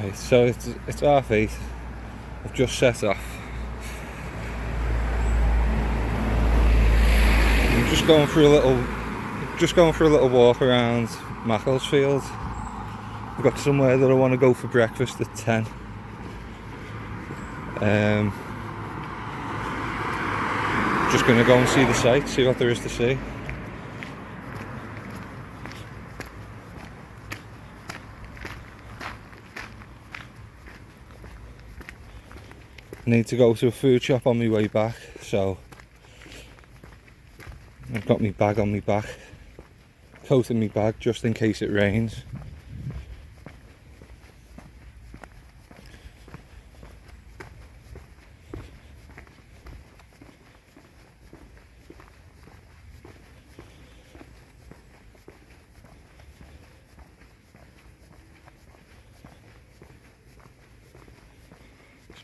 Right, so it's 8:30. I've just set off. I'm just going for a little walk around Macclesfield. I've got somewhere that I want to go for breakfast at 10. Just going to go and see the sights, see what there is to see. I need to go to a food shop on my way back, so I've got my bag on my back, coat in my bag just in case it rains.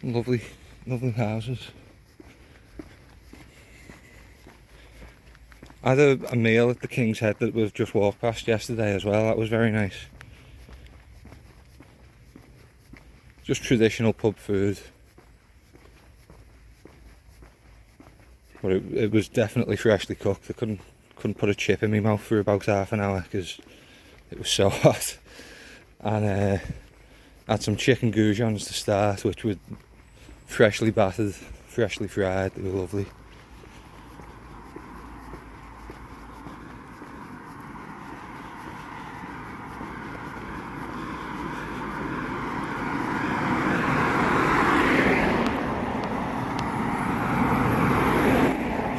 Some lovely houses. I had a meal at the King's Head that we've just walked past yesterday as well. That was very nice. Just traditional pub food. But it was definitely freshly cooked. I couldn't put a chip in my mouth for about half an hour because it was so hot. And had some chicken goujons to start, which were freshly battered, freshly fried. They were lovely.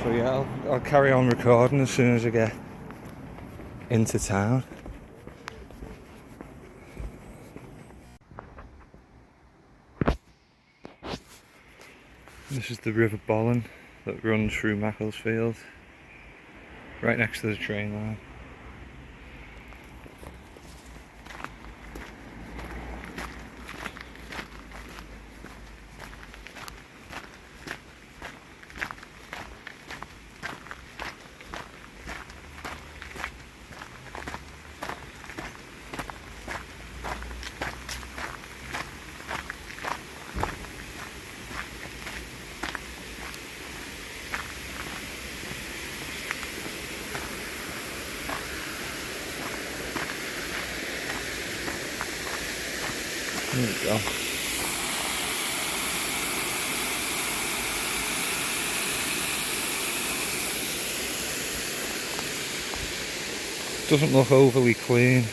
So yeah, I'll carry on recording as soon as I get into town. This is the River Bollen that runs through Macclesfield, right next to the train line. There we go. Doesn't look overly clean.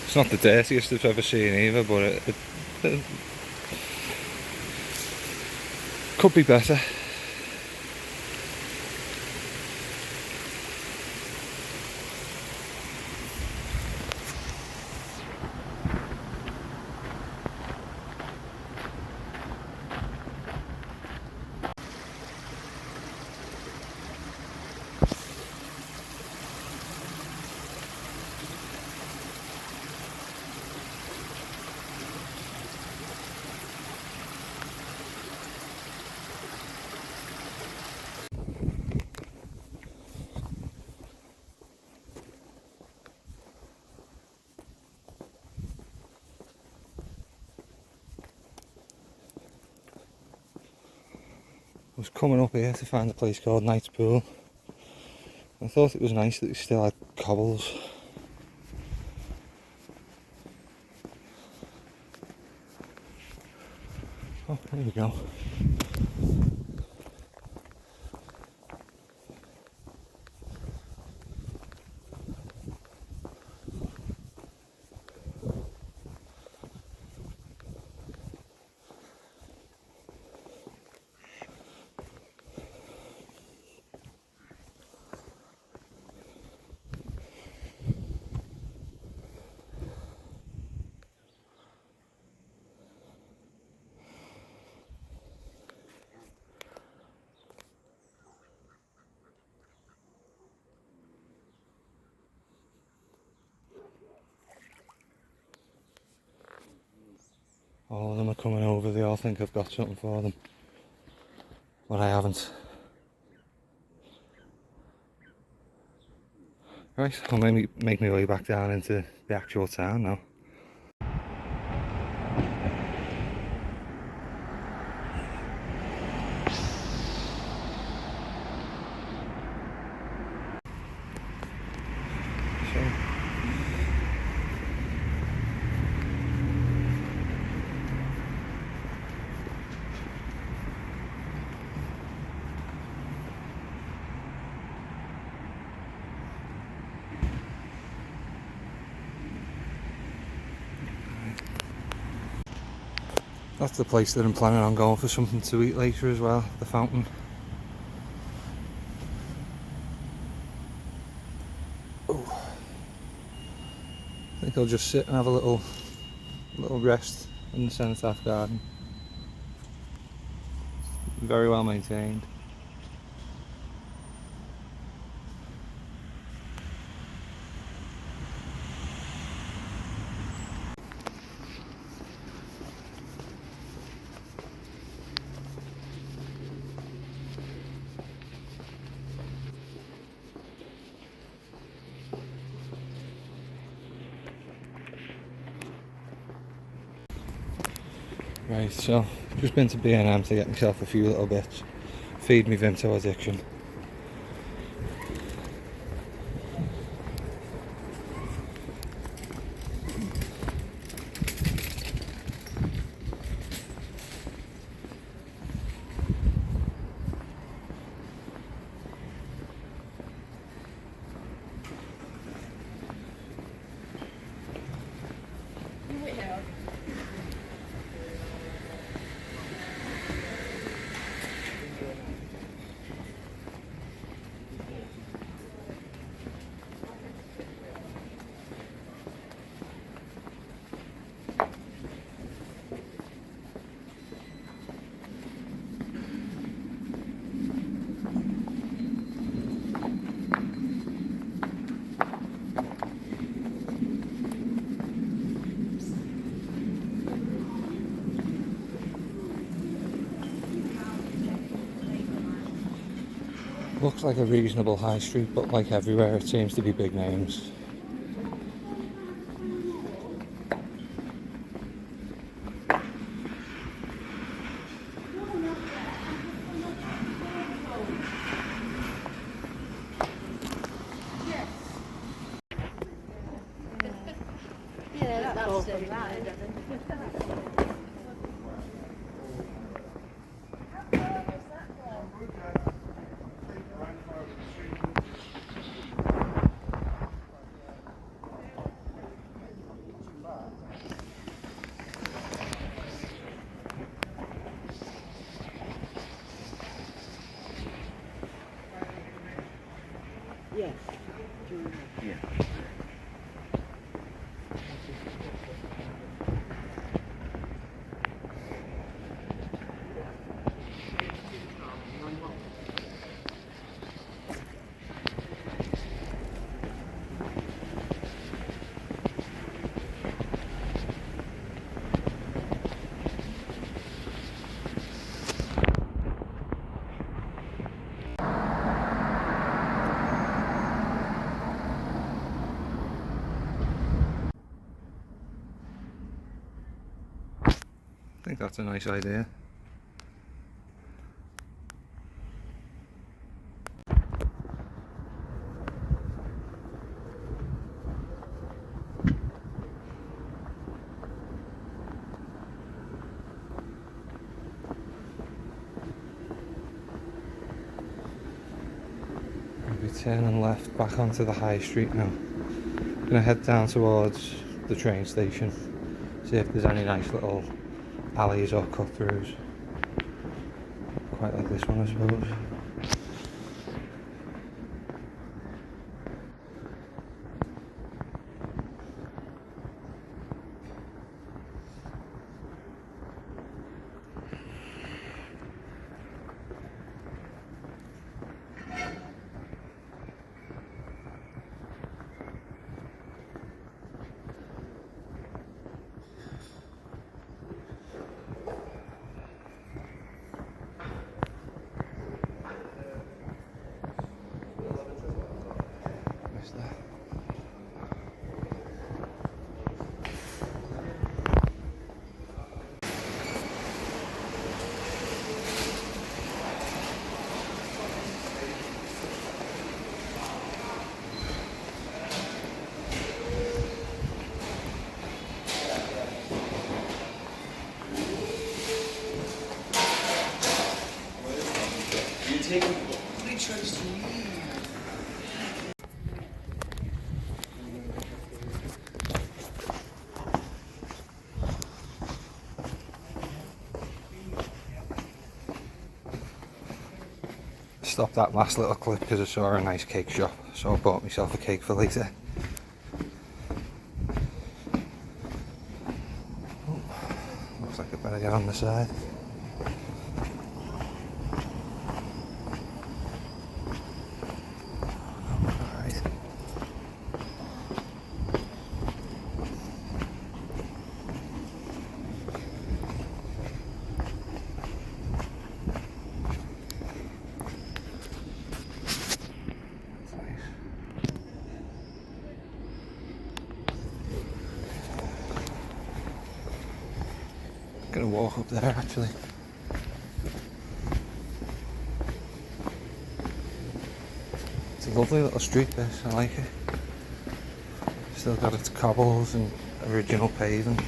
It's not the dirtiest I've ever seen either, but it could be better. I was coming up here to find a place called Knight's Pool. I thought it was nice that it still had cobbles. Oh, there we go. All of them are coming over, they all think I've got something for them, but I haven't. Right, I'll make my way back down into the actual town now. That's the place that I'm planning on going for something to eat later as well, the fountain. Oh. I think I'll just sit and have a little rest in the cenotaph garden. Very well maintained. Right, so just been to B&M to get myself a few little bits, feed me Vimto addiction. Looks like a reasonable high street, but like everywhere it seems to be big names. Yeah, that's all from that. Yes. Yeah. I think that's a nice idea. I'll be turning left back onto the high street now. Gonna head down towards the train station, see if there's any nice little alleys or cut throughs. Quite like this one, I suppose. Stopped that last little clip because I saw a nice cake shop, so I bought myself a cake for later. Oh, looks like I better get on the side. Alright. Gonna walk up there actually. It's a lovely little street this, I like it. Still got its cobbles and original paving.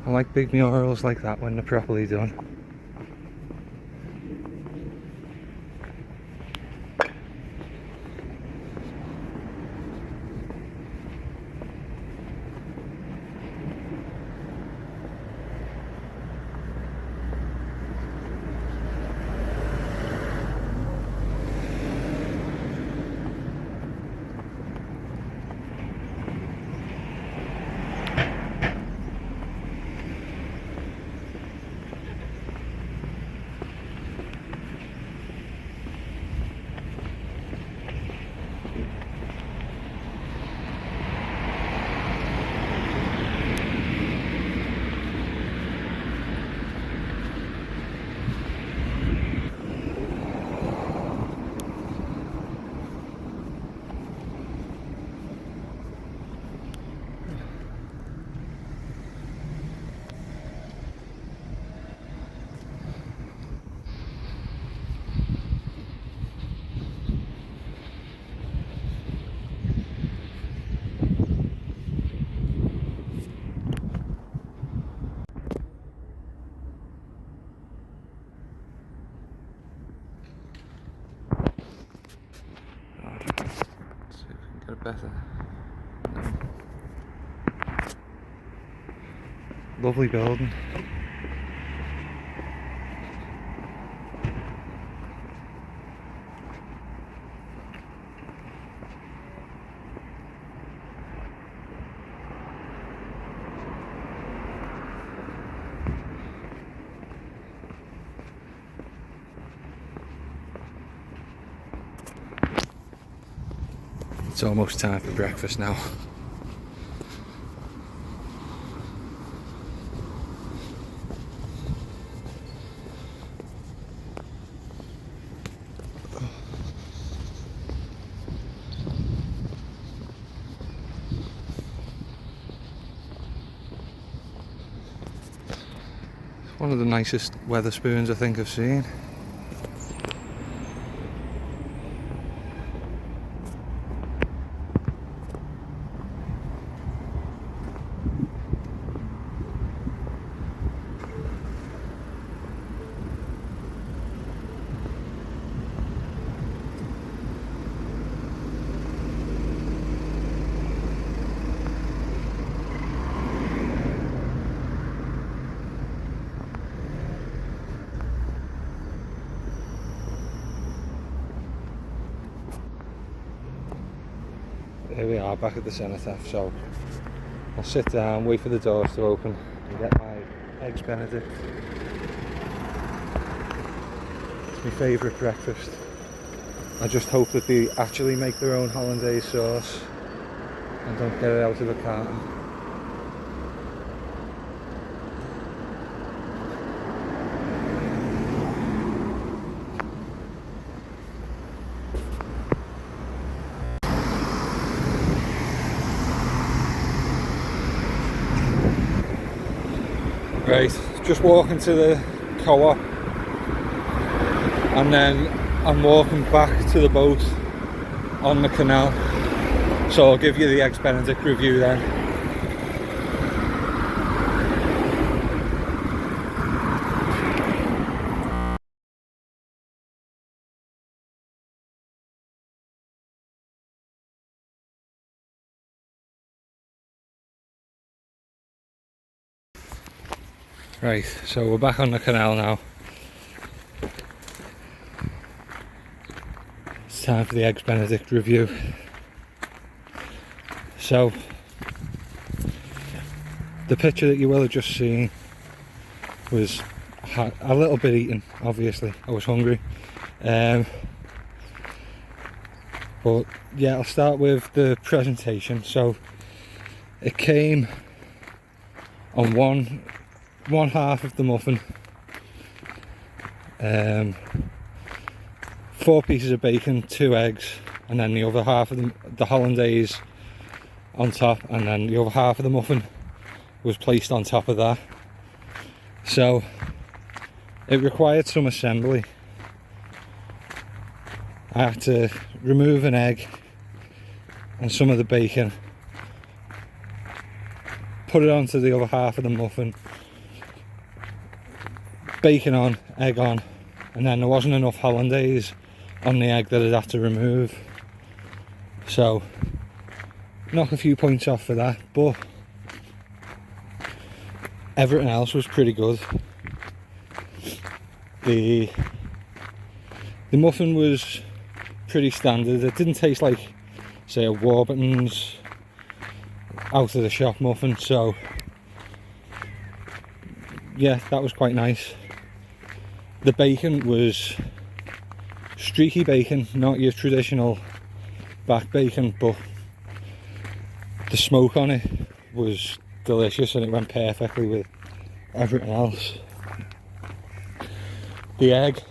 I like big murals like that when they're properly done. Get it better. Lovely building. It's almost time for breakfast now. One of the nicest Wetherspoons I think I've seen. Here we are back at the cenotaph, so I'll sit down, wait for the doors to open and get my eggs benedict. It's my favourite breakfast. I just hope that they actually make their own hollandaise sauce and don't get it out of the carton. Right, just walking to the co-op and then I'm walking back to the boat on the canal, so I'll give you the eggs benedict review then. Right, so we're back on the canal now. It's time for the eggs benedict review. So, the picture that you will have just seen was a little bit eaten, obviously. I was hungry. But yeah, I'll start with the presentation. So, it came on one half of the muffin, 4 pieces of bacon, 2 eggs, and then the other half of the hollandaise on top, and then the other half of the muffin was placed on top of that. So it required some assembly. I had to remove an egg and some of the bacon, put it onto the other half of the muffin, bacon on, egg on, and then there wasn't enough hollandaise on the egg that I'd have to remove. So knock a few points off for that, but everything else was pretty good. The muffin was pretty standard. It didn't taste like, say, a Warburton's out of the shop muffin, so yeah, that was quite nice. The bacon was streaky bacon, not your traditional back bacon, but the smoke on it was delicious and it went perfectly with everything else. The egg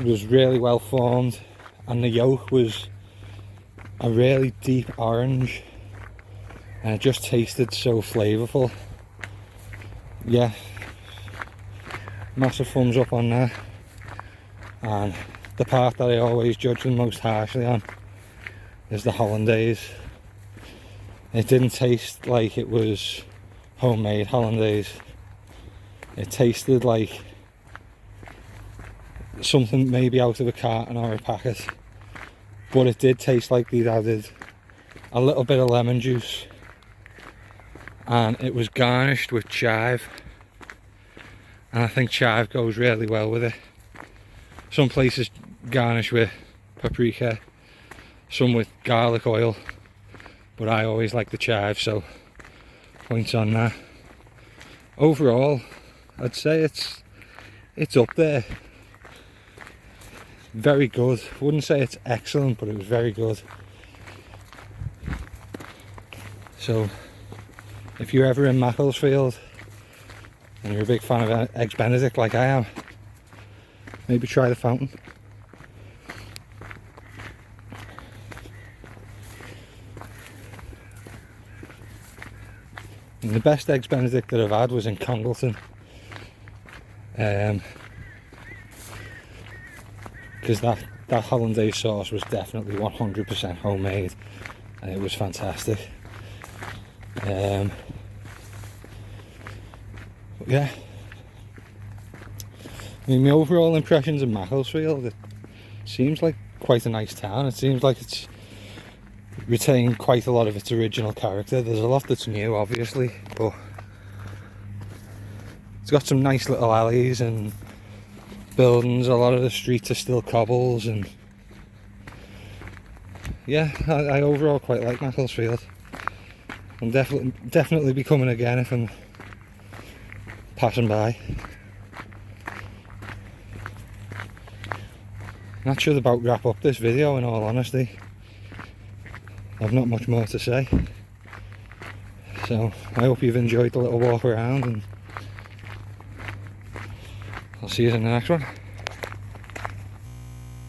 was really well formed and the yolk was a really deep orange and it just tasted so flavourful. Yeah, massive thumbs up on that. And the part that I always judge them most harshly on is the hollandaise. It didn't taste like it was homemade hollandaise. It tasted like something maybe out of a carton or a packet, but it did taste like they'd added a little bit of lemon juice, and it was garnished with chive, and I think chive goes really well with it. Some places garnish with paprika, some with garlic oil, but I always like the chive, so points on that. Overall, I'd say it's up there. Very good. Wouldn't say it's excellent, but it was very good. So if you're ever in Macclesfield and you're a big fan of eggs benedict like I am, maybe try the fountain. And the best eggs benedict that I've had was in Congleton, because that hollandaise sauce was definitely 100% homemade and it was fantastic. Yeah, I mean, my overall impressions of Macclesfield, it seems like quite a nice town. It seems like it's retained quite a lot of its original character. There's a lot that's new, obviously, but it's got some nice little alleys and buildings. A lot of the streets are still cobbles, and yeah, I overall quite like Macclesfield. I'm definitely be coming again if I'm passing by. That should about wrap up this video, in all honesty. I've not much more to say. So I hope you've enjoyed the little walk around, and I'll see you in the next one.